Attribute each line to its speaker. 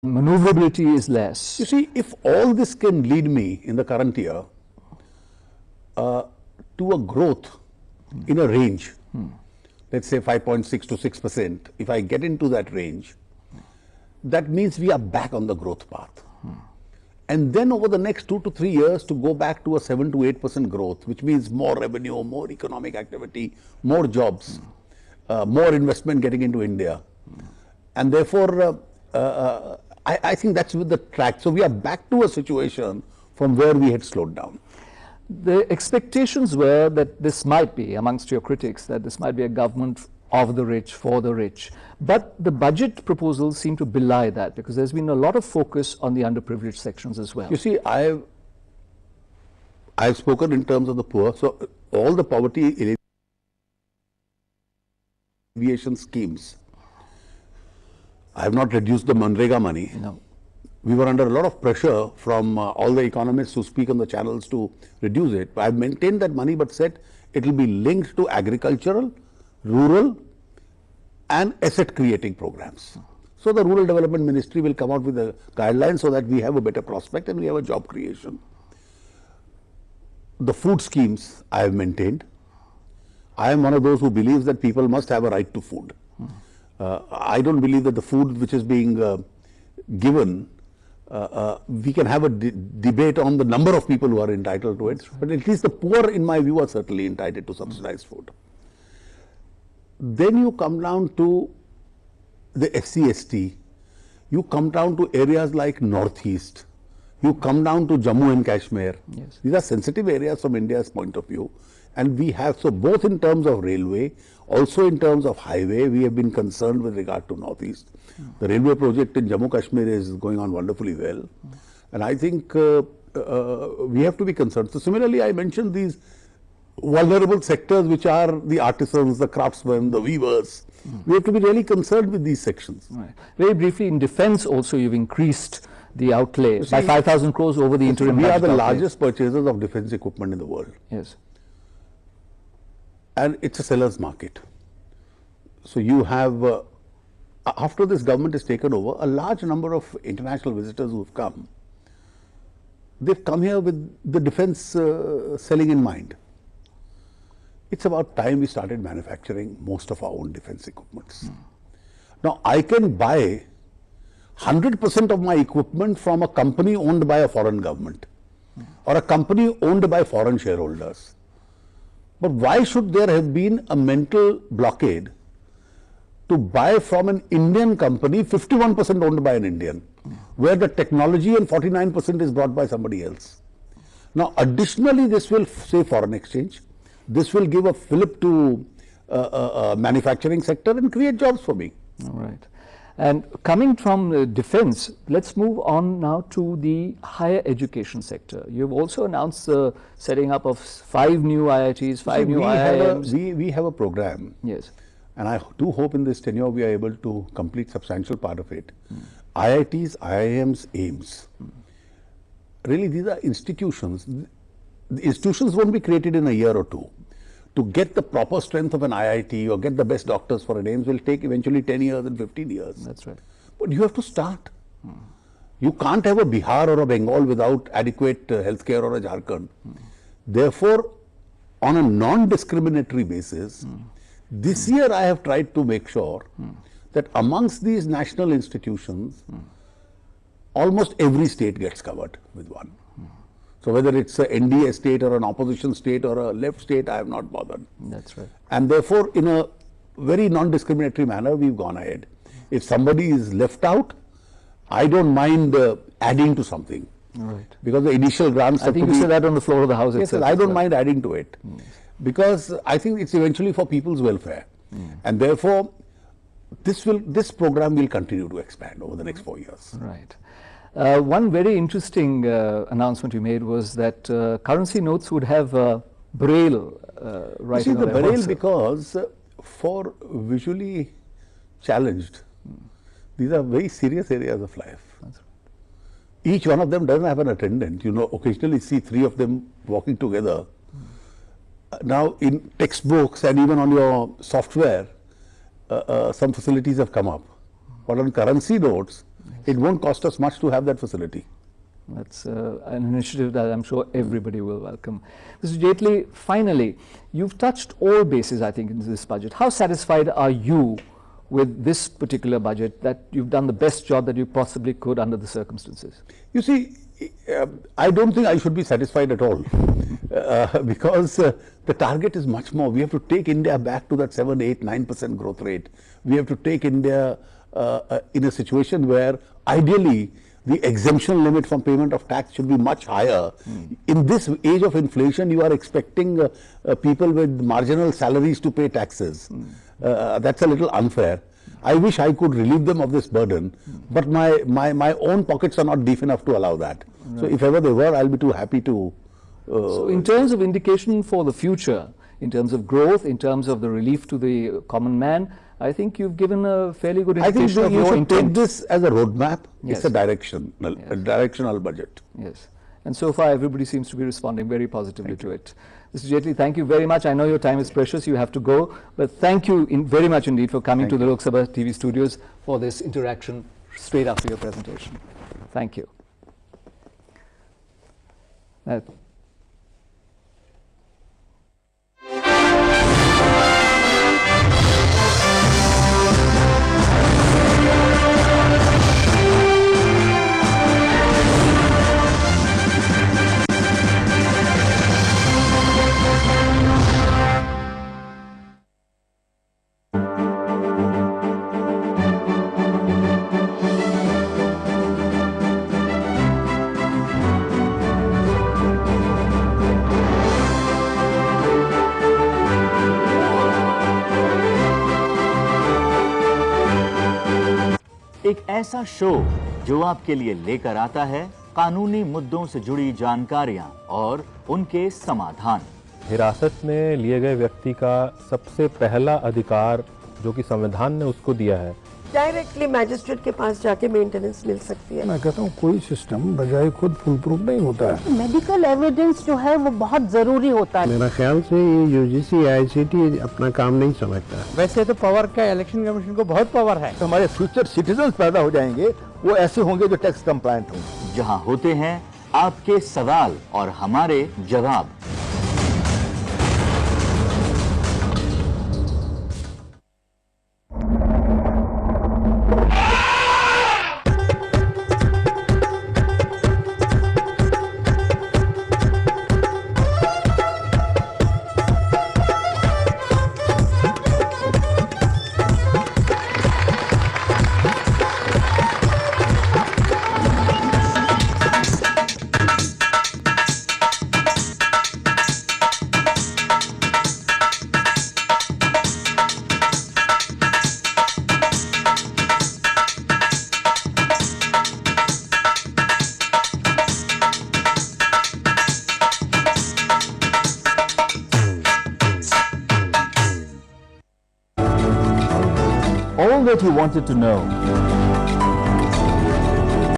Speaker 1: maneuverability is less.
Speaker 2: You see, if all this can lead me in the current year to a growth in a range, let's say 5.6 to 6%, if I get into that range, that means we are back on the growth path. And then over the next 2 to 3 years to go back to a 7 to 8% growth, which means more revenue, more economic activity, more jobs, more investment getting into India. And therefore, I think that's with the track. So we are back to a situation from where we had slowed down.
Speaker 1: The expectations were that this might be, amongst your critics, that this might be a government of the rich, for the rich. But the budget proposals seem to belie that, because there's been a lot of focus on the underprivileged sections as well.
Speaker 2: You see, I've spoken in terms of the poor. So all the poverty alleviation schemes, I have not reduced the Manrega money.
Speaker 1: No.
Speaker 2: We were under a lot of pressure from all the economists who speak on the channels to reduce it. I've maintained that money, but said it will be linked to agricultural, rural and asset creating programs. So the Rural Development Ministry will come out with a guideline so that we have a better prospect and we have a job creation. The food schemes I have maintained. I am one of those who believes that people must have a right to food. I don't believe that the food which is being given, we can have a debate on the number of people who are entitled to it, but at least the poor, in my view, are certainly entitled to subsidized food. Then you come down to the SC/ST, you come down to areas like Northeast, you come down to Jammu and Kashmir.
Speaker 1: Yes.
Speaker 2: These are sensitive areas from India's point of view. And we have, so both in terms of railway, also in terms of highway, we have been concerned with regard to Northeast. The railway project in Jammu Kashmir is going on wonderfully well. And I think we have to be concerned. So similarly, I mentioned these vulnerable sectors which are the artisans, the craftsmen, the weavers. We have to be really concerned with these sections.
Speaker 1: Right. Very briefly, in defense also you've increased the outlay by 5,000 crores over the interim
Speaker 2: budget. We are the
Speaker 1: outlay.
Speaker 2: largest purchasers of defense equipment in the world.
Speaker 1: Yes.
Speaker 2: And it's a seller's market. So you have, after this government has taken over, a large number of international visitors who have come. They've come here with the defense selling in mind. It's about time we started manufacturing most of our own defense equipments. Now, I can buy 100% of my equipment from a company owned by a foreign government or a company owned by foreign shareholders. But why should there have been a mental blockade to buy from an Indian company, 51% owned by an Indian, where the technology and 49% is brought by somebody else? Now, additionally, this will save foreign exchange. This will give a fillip to manufacturing sector and create jobs for me.
Speaker 1: All right. And coming from defense, let's move on now to the higher education sector. You've also announced the setting up of 5 new IITs, 5 new IIMs.
Speaker 2: We have a program.
Speaker 1: Yes.
Speaker 2: And I do hope in this tenure we are able to complete substantial part of it. IITs, IIMs, AIMS. Really, these are institutions. The institutions won't be created in a year or two. To get the proper strength of an IIT or get the best doctors for an AIMS will take eventually 10 years and 15 years.
Speaker 1: That's right.
Speaker 2: But you have to start. You can't have a Bihar or a Bengal without adequate healthcare or a Jharkhand. Therefore, on a non-discriminatory basis, this year I have tried to make sure that amongst these national institutions, almost every state gets covered with one. So whether it's an NDA state or an opposition state or a left state, I have not bothered.
Speaker 1: That's right.
Speaker 2: And therefore, in a very non-discriminatory manner, we've gone ahead. If somebody is left out, I don't mind adding to something.
Speaker 1: Right.
Speaker 2: Because the initial grants
Speaker 1: I think you said that on the floor of the House itself.
Speaker 2: Yes, I don't mind adding to it. Because I think it's eventually for people's welfare. And therefore, this program will continue to expand over the next 4 years.
Speaker 1: Right. One very interesting announcement you made was that currency notes would have Braille writing on them.
Speaker 2: The Braille, because for visually challenged, these are very serious areas of life. Each one of them doesn't have an attendant. You know, occasionally see 3 of them walking together. Now, in textbooks and even on your software, some facilities have come up. But on currency notes, It won't cost us much to have that facility.
Speaker 1: That's an initiative that I'm sure everybody will welcome. Mr. Jaitley, finally, you've touched all bases, I think, in this budget. How satisfied are you with this particular budget, that you've done the best job that you possibly could under the circumstances?
Speaker 2: You see, I don't think I should be satisfied at all because the target is much more. We have to take India back to that 7, 8, 9% growth rate. We have to take India in a situation where ideally the exemption limit from payment of tax should be much higher. In this age of inflation, you are expecting people with marginal salaries to pay taxes. That's a little unfair. I wish I could relieve them of this burden, but my own pockets are not deep enough to allow that. Right. So if ever they were, I'll be too happy to.
Speaker 1: So in terms of indication for the future, in terms of growth, in terms of the relief to the common man, I think you've given a fairly good indication of your intent.
Speaker 2: I think you should take this as a roadmap.
Speaker 1: Yes.
Speaker 2: It's a directional budget.
Speaker 1: Yes. And so far, everybody seems to be responding very positively to it. Mr. Jaitley, thank you very much. I know your time is precious. You have to go. But thank you very much indeed for coming to the Lok Sabha TV studios for this interaction straight after your presentation. Thank you.
Speaker 3: एक ऐसा show जो आपके लिए लेकर आता है कानूनी मुद्दों से जुड़ी जानकारियां और उनके समाधान।
Speaker 4: हिरासत में लिए गए व्यक्ति का सबसे पहला अधिकार जो कि संविधान ने उसको दिया है,
Speaker 5: डायरेक्टली मैजिस्ट्रेट के पास जाके मेंटेनेंस मिल सकती है।
Speaker 6: मैं कहता हूँ कोई सिस्टम बजाय खुद फुल प्रूफ नहीं होता है।
Speaker 7: मेडिकल एविडेंस जो है वो बहुत जरूरी होता है।
Speaker 6: मेरा ख्याल से ये यूजीसी आईसीटी अपना काम नहीं समझता।
Speaker 8: वैसे तो पावर का इलेक्शन कमीशन को बहुत पावर है।
Speaker 9: तो हमारे फ्यूचर सिटीजन्स पैदा हो जाएंगे, वो ऐसे होंगे जो टैक्स कंप्लायंट होंगे।
Speaker 3: जहां होते हैं आपके सवाल और हमारे जवाब। All that you wanted to know